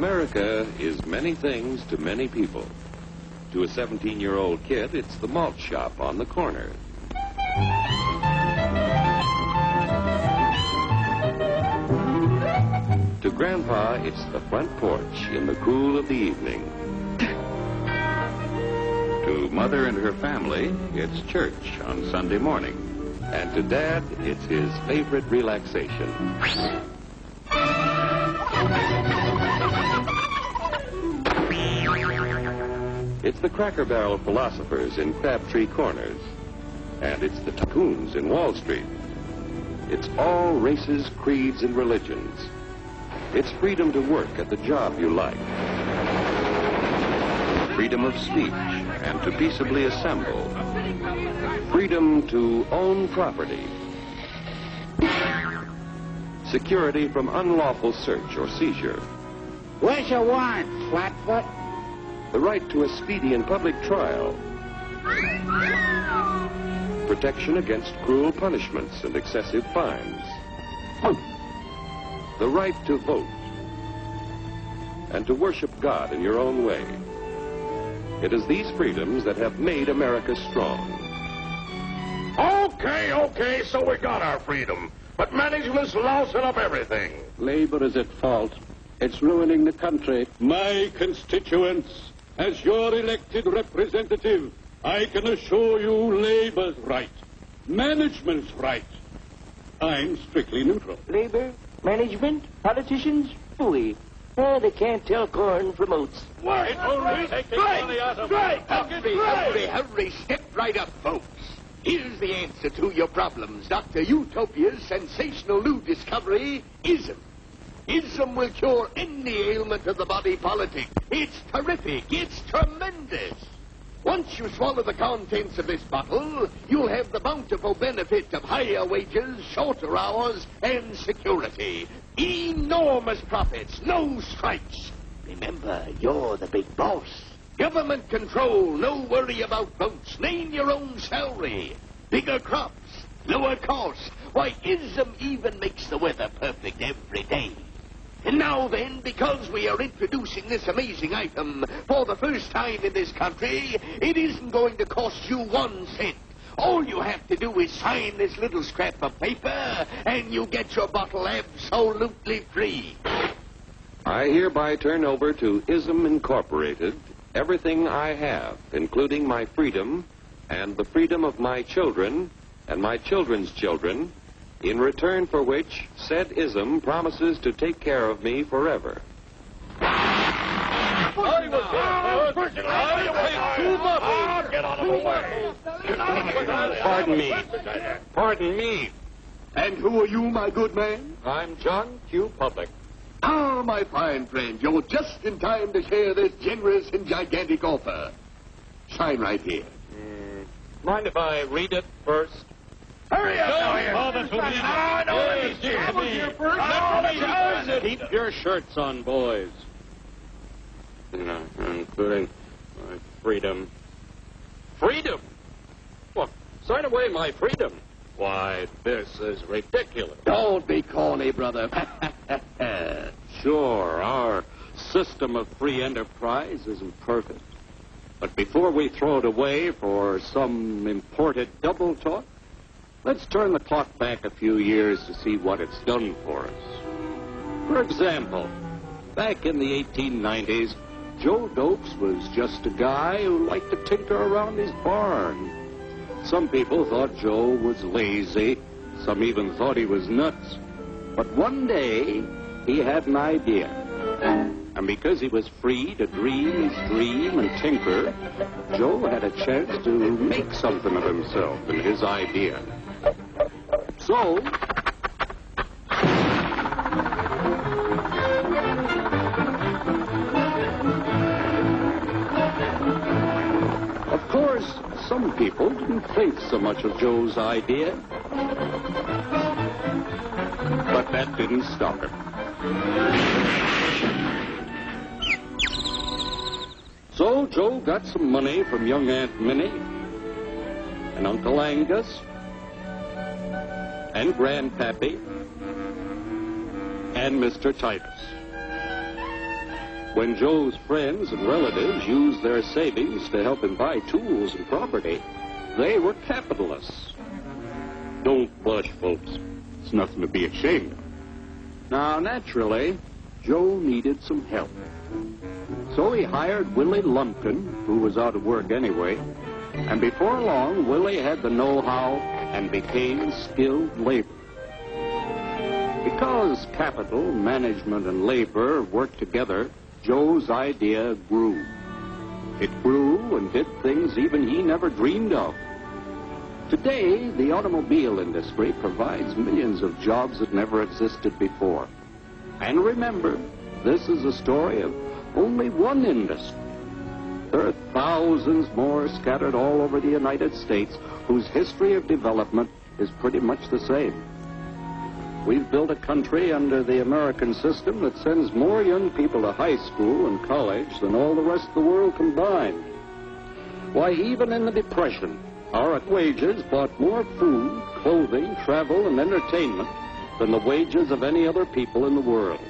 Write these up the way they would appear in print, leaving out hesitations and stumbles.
America is many things to many people. To a 17-year-old kid, it's the malt shop on the corner. To Grandpa, it's the front porch in the cool of the evening. To Mother and her family, it's church on Sunday morning. And to Dad, it's his favorite relaxation. It's the Cracker Barrel philosophers in Crabtree Corners. And it's the tycoons in Wall Street. It's all races, creeds, and religions. It's freedom to work at the job you like. Freedom of speech and to peaceably assemble. Freedom to own property. Security from unlawful search or seizure. Where's your warrant, Flatfoot? The right to a speedy and public trial. Protection against cruel punishments and excessive fines. The right to vote. And to worship God in your own way. It is these freedoms that have made America strong. Okay, so we got our freedom. But management's lousing up everything. Labor is at fault. It's ruining the country. My constituents, as your elected representative, I can assure you Labor's right. Management's right. I'm strictly neutral. Labor, management, politicians, phooey. They can't tell corn from oats. What? Hurry, step right up, folks. Here's the answer to your problems. Dr. Utopia's sensational new discovery, ism. Ism will cure any ailment of the body politic. It's terrific. It's tremendous. Once you swallow the contents of this bottle, you'll have the bountiful benefit of higher wages, shorter hours, and security. Enormous profits, no strikes. Remember, you're the big boss. Government control, no worry about votes. Name your own salary. Bigger crops, lower costs. Why, ism even makes the weather perfect every day. And now then, because we are introducing this amazing item for the first time in this country, it isn't going to cost you 1 cent. All you have to do is sign this little scrap of paper, and you get your bottle absolutely free. I hereby turn over to ISM Incorporated everything I have, including my freedom and the freedom of my children and my children's children, in return for which said ISM promises to take care of me forever. Get out of the way. Pardon me. And who are you, my good man? I'm John Q. Public. Ah, my fine friend, you're just in time to share this generous and gigantic offer. Sign right here. Mind if I read it first? Hurry up! Keep your shirts on, boys. Including my freedom. Freedom? Well, sign away my freedom. Why, this is ridiculous. Don't be corny, brother. Sure, our system of free enterprise isn't perfect. But before we throw it away for some imported double talk, let's turn the clock back a few years to see what it's done for us. For example, back in the 1890s, Joe Dokes was just a guy who liked to tinker around his barn. Some people thought Joe was lazy. Some even thought he was nuts. But one day, he had an idea. And because he was free to dream his dream and tinker, Joe had a chance to make something of himself and his idea. So, of course, some people didn't think so much of Joe's idea. But that didn't stop him. So Joe got some money from young Aunt Minnie and Uncle Angus and Grandpappy and Mr. Titus. When Joe's friends and relatives used their savings to help him buy tools and property, they were capitalists. Don't blush, folks. It's nothing to be ashamed of. Now, naturally, Joe needed some help. So he hired Willie Lumpkin, who was out of work anyway, and before long, Willie had the know-how and became skilled labor. Because capital, management, and labor worked together, Joe's idea grew. It grew and did things even he never dreamed of. Today, the automobile industry provides millions of jobs that never existed before. And remember, this is a story of only one industry. There are thousands more scattered all over the United States whose history of development is pretty much the same. We've built a country under the American system that sends more young people to high school and college than all the rest of the world combined. Why, even in the Depression, our wages bought more food, clothing, travel, and entertainment than the wages of any other people in the world.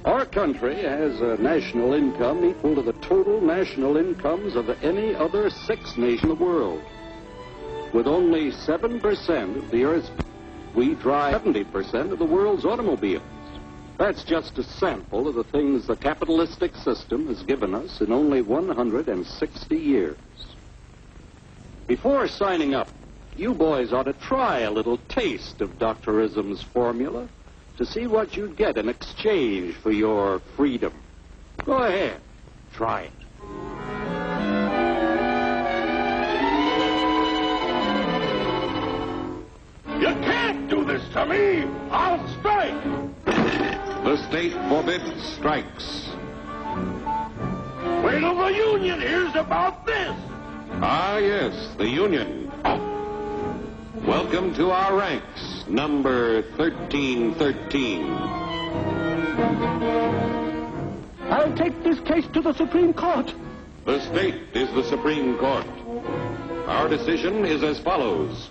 Our country has a national income equal to the total national incomes of any other 6 nations in the world. With only 7% of the Earth's people, we drive 70% of the world's automobiles. That's just a sample of the things the capitalistic system has given us in only 160 years. Before signing up, you boys ought to try a little taste of Dr. Ism's formula to see what you'd get in exchange for your freedom. Go ahead, try it. You can't do this to me! I'll strike! The state forbids strikes. Wait till the union hears about this! Ah, yes, the Union. Welcome to our ranks, number 1313. I'll take this case to the Supreme Court. The state is the Supreme Court. Our decision is as follows.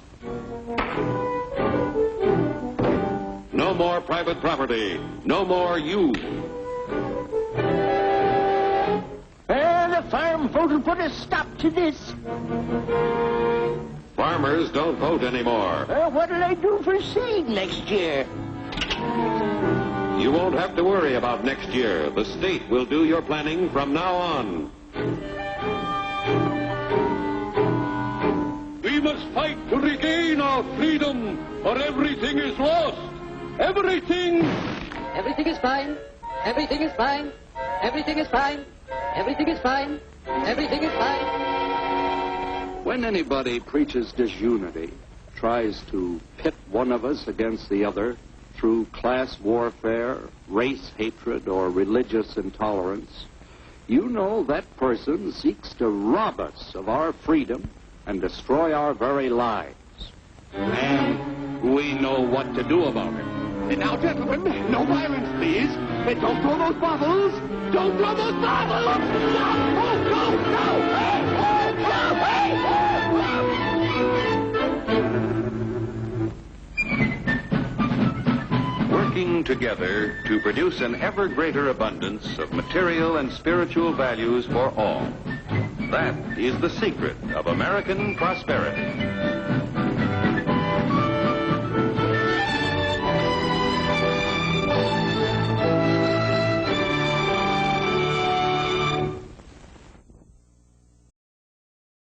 No more private property. No more you. The farm vote will put a stop to this. Farmers don't vote anymore. What'll I do for seed next year? You won't have to worry about next year. The state will do your planning from now on. We must fight to regain our freedom, or everything is lost. Everything! Everything is fine. Everything is fine. Everything is fine. Everything is fine. Everything is fine. When anybody preaches disunity, tries to pit one of us against the other through class warfare, race hatred, or religious intolerance, you know that person seeks to rob us of our freedom and destroy our very lives. And we know what to do about it. Now, gentlemen, no violence, please. Don't throw those bottles. Don't throw those bottles. Stop. Go. Working together to produce an ever greater abundance of material and spiritual values for all. That is the secret of American prosperity.